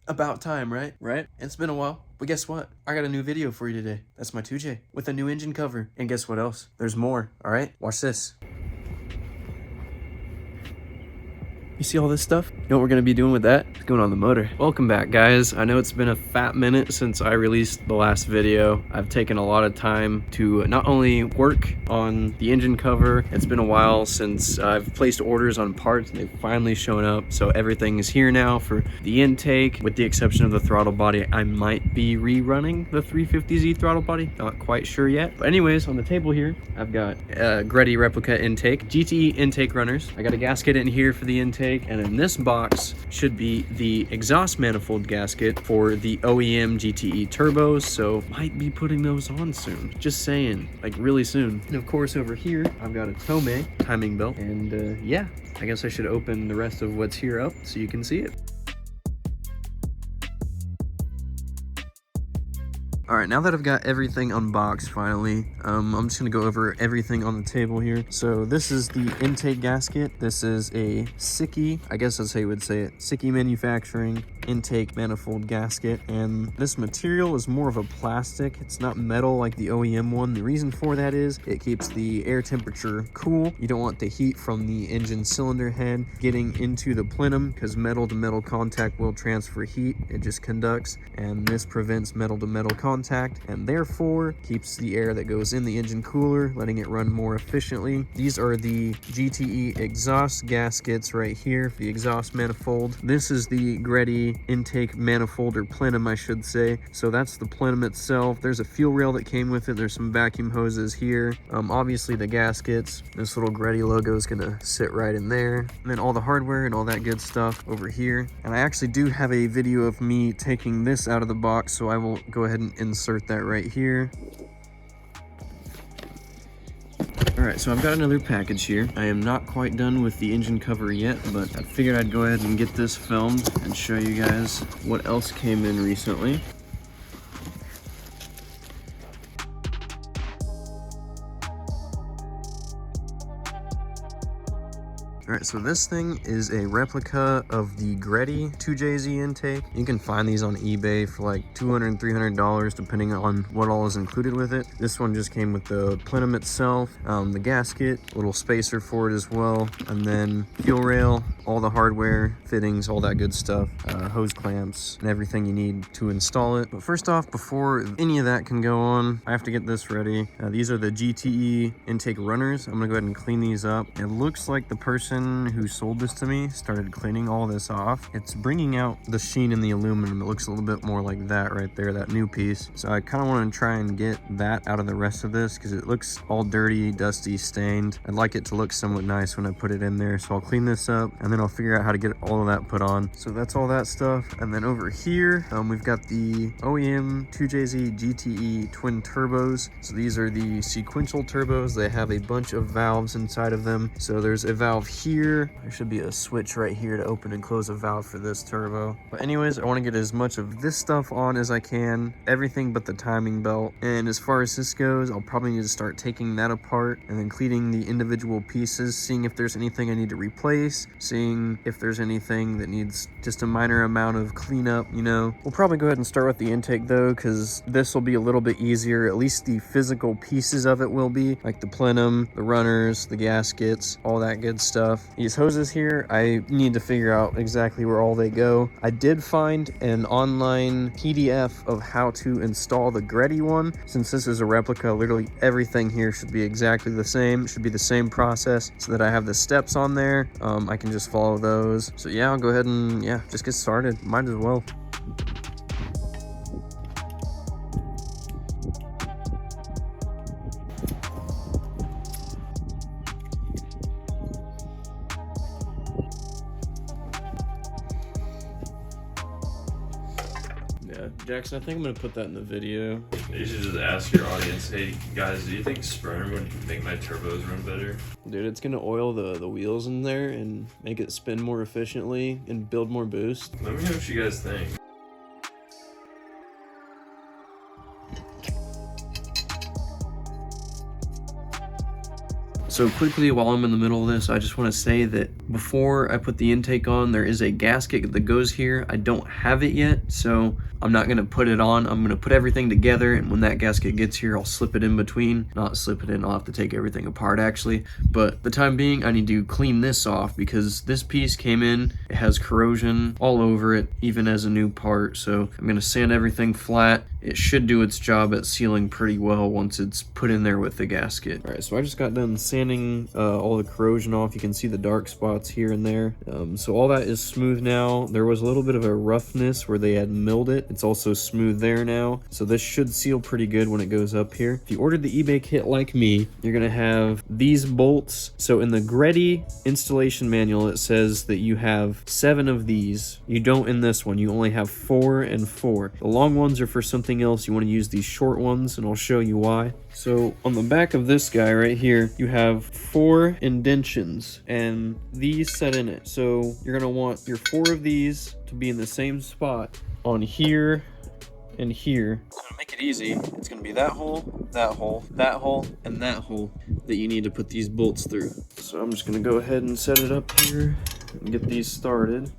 About time, right? Right? It's been a while. But guess what? I got a new video for you today. That's my 2J with a new engine cover. And guess what else? There's more, all right? Watch this. You see all this stuff? You know what we're gonna be doing with that? It's going on the motor. Welcome back, guys. I know it's been a fat minute since I released the last video. I've taken a lot of time to not only work on the engine cover, it's been a while since I've placed orders on parts and they've finally shown up. So everything is here now for the intake, with the exception of the throttle body. I might be rerunning the 350Z throttle body, not quite sure yet. But anyways, on the table here, I've got Greddy replica intake, GTE intake runners. I got a gasket in here for the intake. And in this box should be the exhaust manifold gasket for the OEM GTE turbos, so might be putting those on soon. Just saying, like really soon. And of course over here, I've got a Tomei timing belt, and yeah, I guess I should open the rest of what's here up so you can see it. All right, now that I've got everything unboxed finally, I'm just gonna go over everything on the table here. So this is the intake gasket. This is a Siki, I guess that's how you would say it, Siki Manufacturing intake manifold gasket. And this material is more of a plastic. It's not metal like the OEM one. The reason for that is it keeps the air temperature cool. You don't want the heat from the engine cylinder head getting into the plenum, because metal to metal contact will transfer heat. It just conducts, and this prevents metal to metal contact, and therefore keeps the air that goes in the engine cooler, letting it run more efficiently. These are the GTE exhaust gaskets right here for the exhaust manifold. This is the Greddy intake manifold, or plenum I should say. So that's the plenum itself. There's a fuel rail that came with it. There's some vacuum hoses here. Obviously the gaskets, this little Greddy logo is gonna sit right in there. And then all the hardware and all that good stuff over here. And I actually do have a video of me taking this out of the box, so I will go ahead and insert that right here. Alright, so I've got another package here. I am not quite done with the engine cover yet, but I figured I'd go ahead and get this filmed and show you guys what else came in recently. Alright, so this thing is a replica of the Greddy 2JZ intake. You can find these on eBay for like $200 $300 depending on what all is included with it. This one just came with the plenum itself, the gasket, little spacer for it as well, and then fuel rail, all the hardware, fittings, all that good stuff, hose clamps, and everything you need to install it. But first off, before any of that can go on, I have to get this ready. These are the GTE intake runners. I'm gonna go ahead and clean these up. It looks like the person who sold this to me started cleaning all this off. It's bringing out the sheen in the aluminum. It looks a little bit more like that right there, that new piece. So I kind of want to try and get that out of the rest of this because it looks all dirty, dusty, stained. I'd like it to look somewhat nice when I put it in there. So I'll clean this up and then I'll figure out how to get all of that put on. So that's all that stuff. And then over here, we've got the OEM 2JZ GTE twin turbos. So these are the sequential turbos. They have a bunch of valves inside of them. So there's a valve here. There should be a switch right here to open and close a valve for this turbo. But anyways, I want to get as much of this stuff on as I can, everything but the timing belt. And as far as this goes, I'll probably need to start taking that apart and then cleaning the individual pieces, seeing if there's anything I need to replace, seeing if there's anything that needs just a minor amount of cleanup, you know. We'll probably go ahead and start with the intake though, because this will be a little bit easier. At least the physical pieces of it will be, like the plenum, the runners, the gaskets, all that good stuff. These hoses here, I need to figure out exactly where all they go. I did find an online PDF of how to install the Greddy one. Since this is a replica, literally everything here should be exactly the same. It should be the same process so that I have the steps on there. I can just follow those. So yeah, I'll go ahead and just get started. Might as well. Jackson, I think I'm gonna put that in the video. You should just ask your audience, hey guys, do you think Sprinter would make my turbos run better? Dude, it's gonna oil the wheels in there and make it spin more efficiently and build more boost. Let me know what you guys think. So quickly, while I'm in the middle of this, I just want to say that before I put the intake on, there is a gasket that goes here. I don't have it yet, so I'm not going to put it on. I'm going to put everything together, and when that gasket gets here, I'll slip it in between. Not slip it in, I'll have to take everything apart actually. But the time being, I need to clean this off because this piece came in, it has corrosion all over it, even as a new part. So I'm going to sand everything flat. It should do its job at sealing pretty well once it's put in there with the gasket. All right, so I just got done sanding all the corrosion off. You can see the dark spots here and there. So all that is smooth now. There was a little bit of a roughness where they had milled it. It's also smooth there now. So this should seal pretty good when it goes up here. If you ordered the eBay kit like me, you're gonna have these bolts. So in the Greddy installation manual, it says that you have 7 of these. You don't in this one. You only have 4 and 4. The long ones are for something else. You want to use these short ones, and I'll show you why. So on the back of this guy right here, you have 4 indentions, and these set in it. So you're gonna want your 4 of these to be in the same spot on here and here. To make it easy, it's gonna be that hole, that hole, that hole, and that hole that you need to put these bolts through. So I'm just gonna go ahead and set it up here and get these started.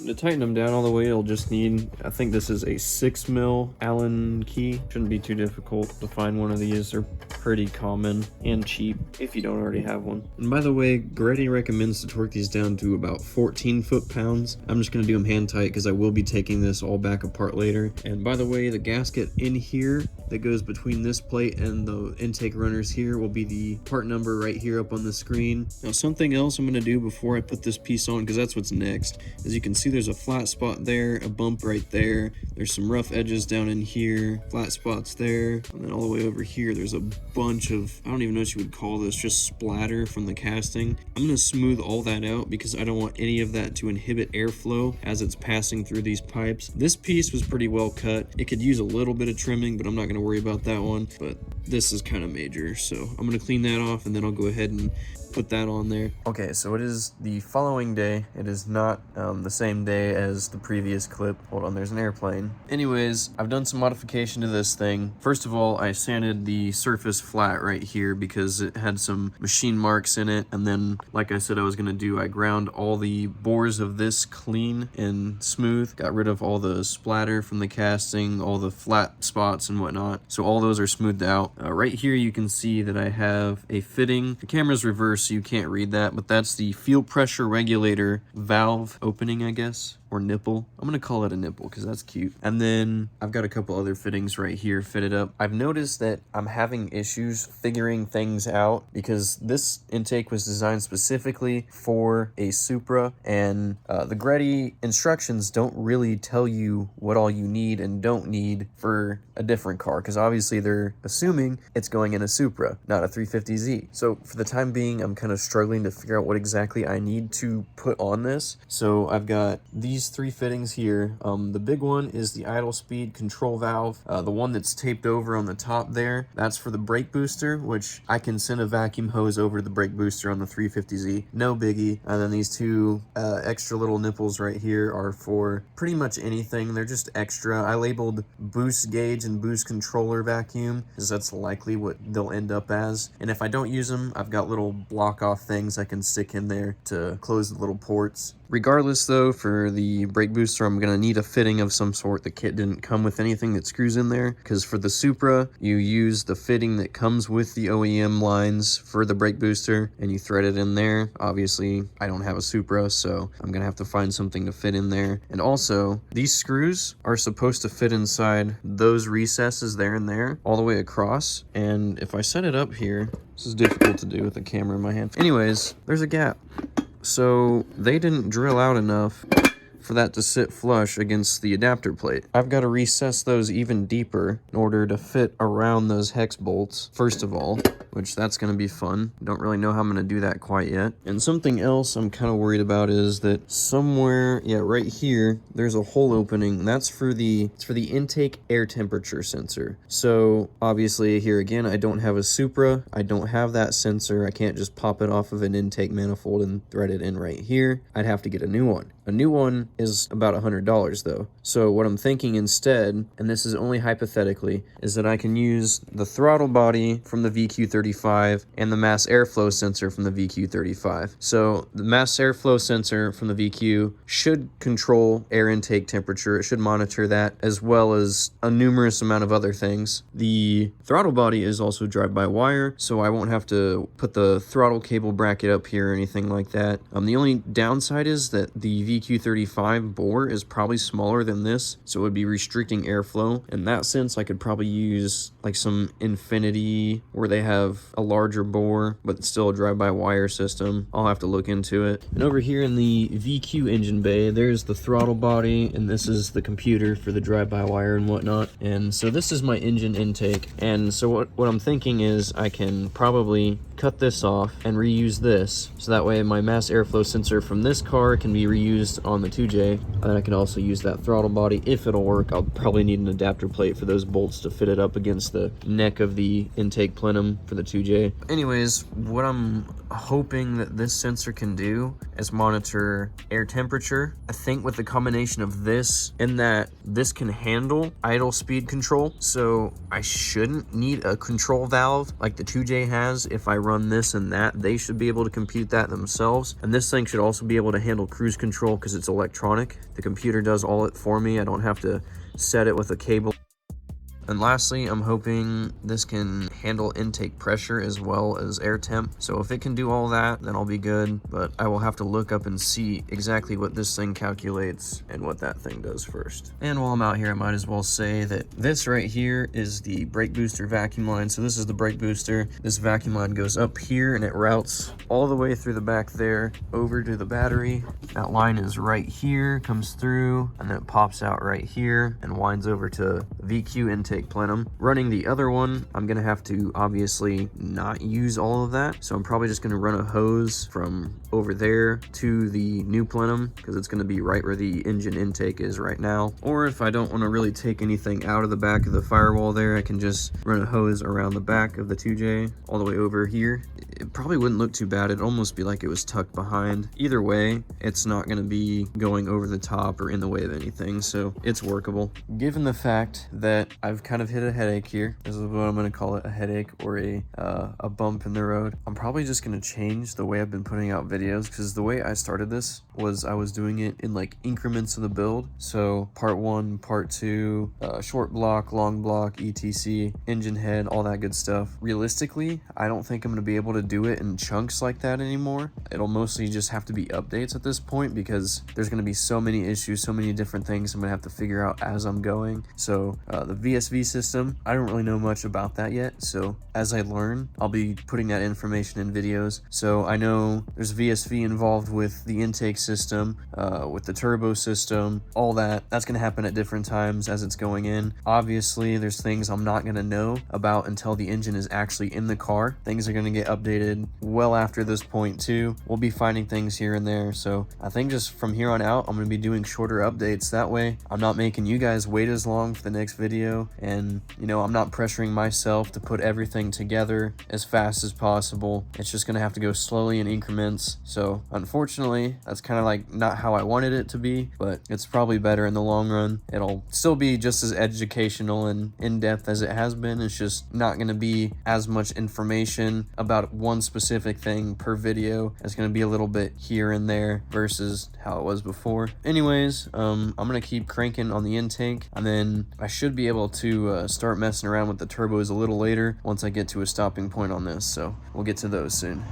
To tighten them down all the way, you'll just need, I think this is a 6mm Allen key. Shouldn't be too difficult to find one of these. They're pretty common and cheap if you don't already have one. And by the way, Greddy recommends to torque these down to about 14 foot-pounds. I'm just going to do them hand tight because I will be taking this all back apart later. And by the way, the gasket in here that goes between this plate and the intake runners here will be the part number right here up on the screen. Now something else I'm going to do before I put this piece on, because that's what's next. As you can see, there's a flat spot there, a bump right there. There's some rough edges down in here, flat spots there, and then all the way over here, there's a bunch of, I don't even know what you would call this, just splatter from the casting. I'm gonna smooth all that out because I don't want any of that to inhibit airflow as it's passing through these pipes. This piece was pretty well cut. It could use a little bit of trimming, but I'm not gonna worry about that one. But this is kind of major, so I'm gonna clean that off and then I'll go ahead and put that on there. Okay, so it is the following day. It is not the same day as the previous clip. Hold on, there's an airplane. Anyways, I've done some modification to this thing. First of all, I sanded the surface flat right here because it had some machine marks in it. And then, like I said I was gonna do, I ground all the bores of this clean and smooth. Got rid of all the splatter from the casting, all the flat spots and whatnot. So all those are smoothed out. Right here you can see that I have a fitting. The camera's reversed, so you can't read that, but that's the fuel pressure regulator valve opening, I guess, or nipple. I'm gonna call it a nipple because that's cute. And then I've got a couple other fittings right here fitted up. I've noticed that I'm having issues figuring things out because this intake was designed specifically for a Supra, and the Greddy instructions don't really tell you what all you need and don't need for a different car, because obviously they're assuming it's going in a Supra, not a 350Z. So for the time being, I'm kind of struggling to figure out what exactly I need to put on this. So I've got these 3 fittings here. The big one is the idle speed control valve. The one that's taped over on the top there, that's for the brake booster, which I can send a vacuum hose over the brake booster on the 350Z. No biggie. And then these 2 extra little nipples right here are for pretty much anything. They're just extra. I labeled boost gauge and boost controller vacuum because that's likely what they'll end up as. And if I don't use them, I've got little block off things I can stick in there to close the little ports. Regardless though, for the brake booster, I'm gonna need a fitting of some sort. The kit didn't come with anything that screws in there, because for the Supra, you use the fitting that comes with the OEM lines for the brake booster, and you thread it in there. Obviously, I don't have a Supra, so I'm gonna have to find something to fit in there. And also, these screws are supposed to fit inside those recesses there and there, all the way across. And if I set it up here, this is difficult to do with the camera in my hand. Anyways, there's a gap. So they didn't drill out enough for that to sit flush against the adapter plate. I've got to recess those even deeper in order to fit around those hex bolts, first of all, which that's going to be fun. Don't really know how I'm going to do that quite yet. And something else I'm kind of worried about is that somewhere, yeah, right here, there's a hole opening. That's for the intake air temperature sensor. So obviously here again, I don't have a Supra. I don't have that sensor. I can't just pop it off of an intake manifold and thread it in right here. I'd have to get a new one. A new one is about $100 though. So what I'm thinking instead, and this is only hypothetically, is that I can use the throttle body from the VQ30 VQ35 and the mass airflow sensor from the VQ35. So the mass airflow sensor from the VQ should control air intake temperature. It should monitor that, as well as a numerous amount of other things. The throttle body is also drive-by-wire, so I won't have to put the throttle cable bracket up here or anything like that. The only downside is that the VQ35 bore is probably smaller than this, so it would be restricting airflow. In that sense, I could probably use like some Infinity where they have a larger bore, but it's still a drive-by-wire system. I'll have to look into it. And over here in the VQ engine bay, there's the throttle body, and this is the computer for the drive-by-wire and whatnot. And so this is my engine intake. And so what I'm thinking is I can probably cut this off and reuse this, so that way my mass airflow sensor from this car can be reused on the 2J, and I can also use that throttle body if it'll work. I'll probably need an adapter plate for those bolts to fit it up against the neck of the intake plenum for the 2J. Anyways, what I'm hoping that this sensor can do is monitor air temperature. I think with the combination of this and that this can handle idle speed control, so I shouldn't need a control valve like the 2J has. If I run this and that, they should be able to compute that themselves. And this thing should also be able to handle cruise control because it's electronic. The computer does all it for me. I don't have to set it with a cable. And lastly, I'm hoping this can handle intake pressure as well as air temp. So if it can do all that, then I'll be good. But I will have to look up and see exactly what this thing calculates and what that thing does first. And while I'm out here, I might as well say that this right here is the brake booster vacuum line. So this is the brake booster. This vacuum line goes up here and it routes all the way through the back there over to the battery. That line is right here, comes through, and then it pops out right here and winds over to VQ intake plenum. Running the other one, I'm gonna have to obviously not use all of that, so I'm probably just gonna run a hose from over there to the new plenum because it's gonna be right where the engine intake is right now. Or if I don't want to really take anything out of the back of the firewall there, I can just run a hose around the back of the 2J all the way over here. It probably wouldn't look too bad. It'd almost be like it was tucked behind. Either way, it's not going to be going over the top or in the way of anything, so it's workable. Given the fact that I've kind of hit a headache here, this is what I'm going to call it, a headache or a bump in the road, I'm probably just going to change the way I've been putting out videos, because the way I started this was I was doing it in like increments of the build. So part 1, part 2, short block, long block, etc, engine head, all that good stuff. Realistically, I don't think I'm going to be able to do it in chunks like that anymore. It'll mostly just have to be updates at this point, because there's going to be so many issues, so many different things I'm going to have to figure out as I'm going. So the VSV system, I don't really know much about that yet, so as I learn, I'll be putting that information in videos. So I know there's VSV involved with the intake system, with the turbo system, all that. That's going to happen at different times as it's going in. Obviously, there's things I'm not going to know about until the engine is actually in the car. Things are going to get updated well after this point too. We'll be finding things here and there, so I think just from here on out, I'm going to be doing shorter updates. That way, I'm not making you guys wait as long for the next video, and you know, I'm not pressuring myself to put everything together as fast as possible. It's just going to have to go slowly in increments. So unfortunately, that's kind of like not how I wanted it to be, but it's probably better in the long run. It'll still be just as educational and in-depth as it has been. It's just not going to be as much information about one specific thing per video. It's going to be a little bit here and there versus how it was before. Anyways, I'm going to keep cranking on the intake, and then I should be able to start messing around with the turbos a little later once I get to a stopping point on this. So we'll get to those soon.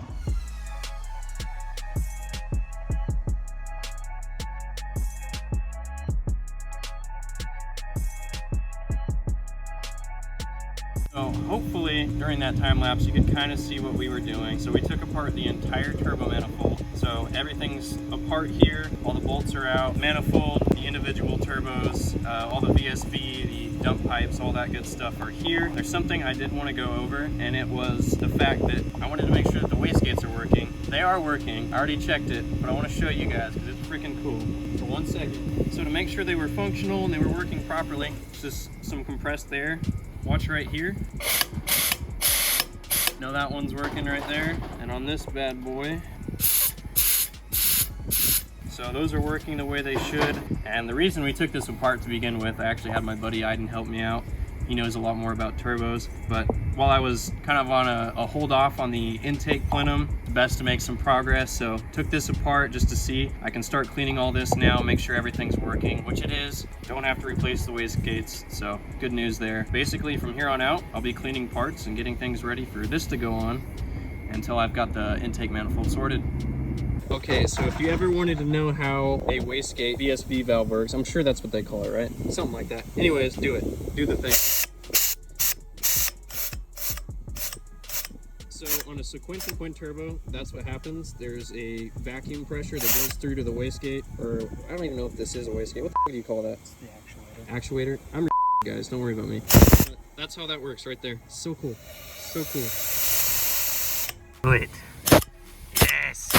So hopefully during that time lapse you could kind of see what we were doing. So we took apart the entire turbo manifold. So everything's apart here, all the bolts are out, manifold, the individual turbos, all the VSV, the dump pipes, all that good stuff are here. There's something I did want to go over, and it was the fact that I wanted to make sure that the wastegates are working. They are working, I already checked it, but I want to show you guys because it's freaking cool. For 1 second. So to make sure they were functional and they were working properly, just some compressed air. Watch right here. Now that one's working right there. And on this bad boy, so those are working the way they should. And the reason we took this apart to begin with, I actually had my buddy Aidan help me out. He knows a lot more about turbos. But while I was kind of on a hold off on the intake plenum, best to make some progress. So took this apart just to see. I can start cleaning all this now, make sure everything's working, which it is. Don't have to replace the wastegates, so good news there. Basically from here on out, I'll be cleaning parts and getting things ready for this to go on until I've got the intake manifold sorted. Okay, so if you ever wanted to know how a wastegate VSV valve works, I'm sure that's what they call it, right? Something like that. Anyways, do it. Do the thing. So on a sequential twin turbo, that's what happens. There's a vacuum pressure that goes through to the wastegate, or I don't even know if this is a wastegate. What the do you call that? It's the actuator. Actuator? I'm guys, don't worry about me. But that's how that works right there. So cool. So cool. Do it. Yes.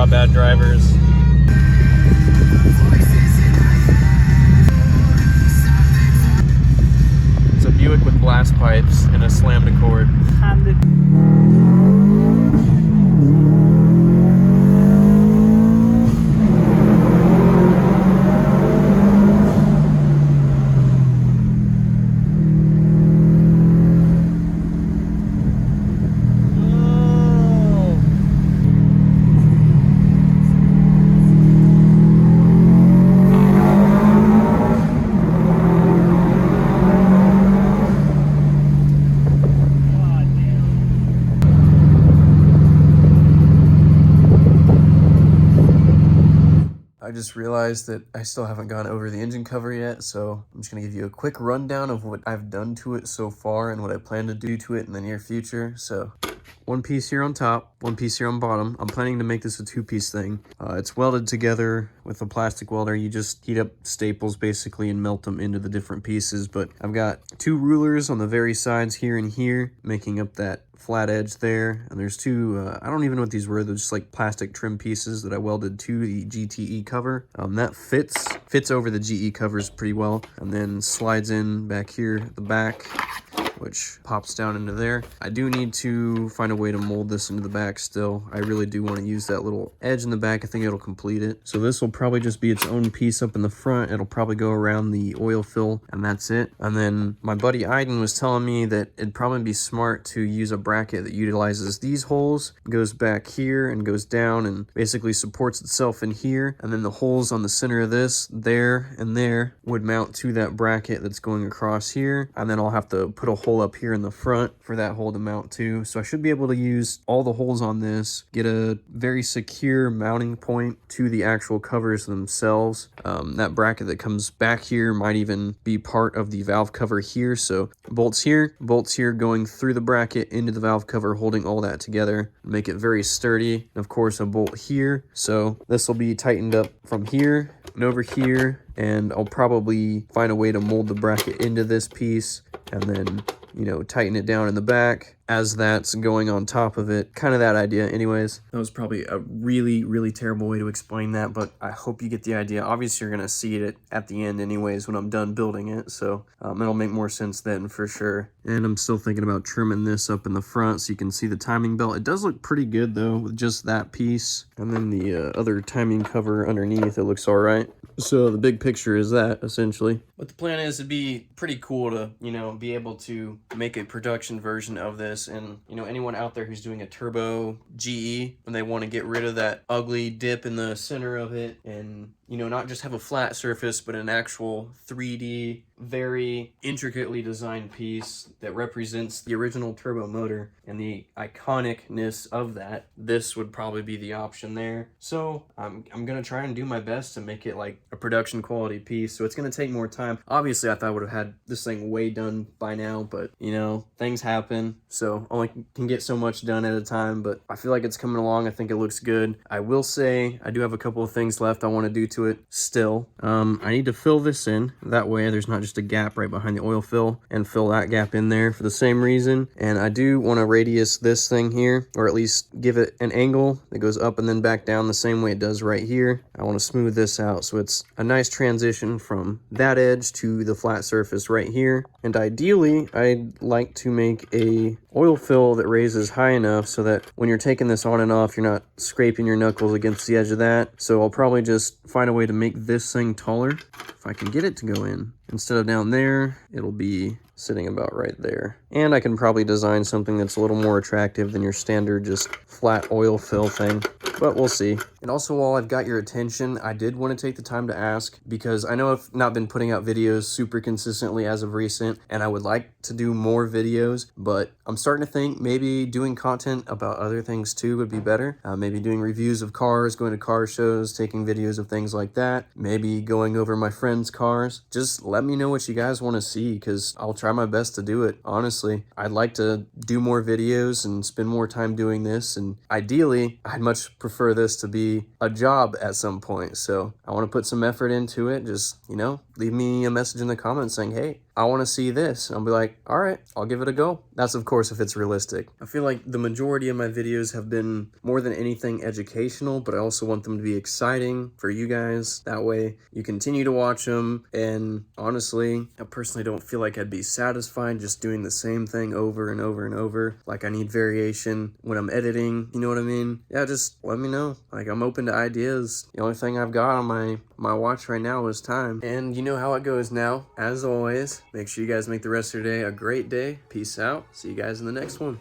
Bad drivers. It's a Buick with blast pipes and a slammed Accord. I just realized that I still haven't gone over the engine cover yet, so I'm just going to give you a quick rundown of what I've done to it so far and what I plan to do to it in the near future. So one piece here on top, one piece here on bottom. I'm planning to make this a 2-piece thing. It's welded together with a plastic welder. You just heat up staples basically and melt them into the different pieces. But I've got 2 rulers on the very sides here and here, making up that flat edge there. And there's 2, I don't even know what these were. They're just like plastic trim pieces that I welded to the GTE cover. That fits over the GE covers pretty well, and then slides in back here at the back, which pops down into there. I do need to find a way to mold this into the back still. I really do want to use that little edge in the back. I think it'll complete it. So this will probably just be its own piece up in the front. It'll probably go around the oil fill, and that's it. And then my buddy Aidan was telling me that it'd probably be smart to use a bracket that utilizes these holes, goes back here and goes down and basically supports itself in here. And then the holes on the center of this, there and there, would mount to that bracket that's going across here. And then I'll have to put a hole up here in the front for that hole to mount to. So I should be able to use all the holes on this, get a very secure mounting point to the actual covers themselves. That bracket that comes back here might even be part of the valve cover here. So bolts here going through the bracket into the valve cover, holding all that together, make it very sturdy. And of course a bolt here. So this will be tightened up from here and over here, and I'll probably find a way to mold the bracket into this piece and then, you know, tighten it down in the back as that's going on top of it. Kind of that idea. Anyways, that was probably a really terrible way to explain that, but I hope you get the idea. Obviously you're gonna see it at the end anyways when I'm done building it, so it'll make more sense then for sure. And I'm still thinking about trimming this up in the front so you can see the timing belt. It does look pretty good though with just that piece, and then the other timing cover underneath, it looks all right. So the big picture is that essentially. But the plan is it'd be pretty cool to, you know, be able to make a production version of this. And, you know, anyone out there who's doing a turbo GE and they want to get rid of that ugly dip in the center of it and, you know, not just have a flat surface, but an actual 3D, very intricately designed piece that represents the original turbo motor and the iconicness of that, this would probably be the option there. So I'm gonna try and do my best to make it like a production quality piece. So it's gonna take more time. Obviously I thought I would have had this thing way done by now, but you know, things happen. So only can get so much done at a time, but I feel like it's coming along. I think it looks good. I will say I do have a couple of things left I want to do to it still. I need to fill this in. That way there's not just a gap right behind the oil fill, and fill that gap in there for the same reason. And I do want to radius this thing here, or at least give it an angle that goes up and then back down the same way it does right here. I want to smooth this out so it's a nice transition from that edge to the flat surface right here. And ideally I'd like to make a oil fill that raises high enough so that when you're taking this on and off, you're not scraping your knuckles against the edge of that. So I'll probably just find a way to make this thing taller if I can get it to go in. Instead of down there, it'll be sitting about right there. And I can probably design something that's a little more attractive than your standard just flat oil fill thing, but we'll see. And also, while I've got your attention, I did want to take the time to ask, because I know I've not been putting out videos super consistently as of recent, and I would like to do more videos, but I'm starting to think maybe doing content about other things too would be better. Maybe doing reviews of cars, going to car shows, taking videos of things like that, maybe going over my friends' cars. Just let me know what you guys want to see, because I'll try my best to do it. Honestly, I'd like to do more videos and spend more time doing this, and ideally I'd much prefer this to be a job at some point. So I want to put some effort into it. Just, you know, leave me a message in the comments saying, hey, I want to see this. I'll be like, all right, I'll give it a go. That's of course if it's realistic. I feel like the majority of my videos have been more than anything educational, but I also want them to be exciting for you guys. That way you continue to watch them. And honestly, I personally don't feel like I'd be satisfied just doing the same thing over and over and over. Like, I need variation when I'm editing, you know what I mean? Yeah, just let me know. Like, I'm open to ideas. The only thing I've got on my watch right now is time. And you know how it goes now. As always, make sure you guys make the rest of your day a great day. Peace out. See you guys in the next one.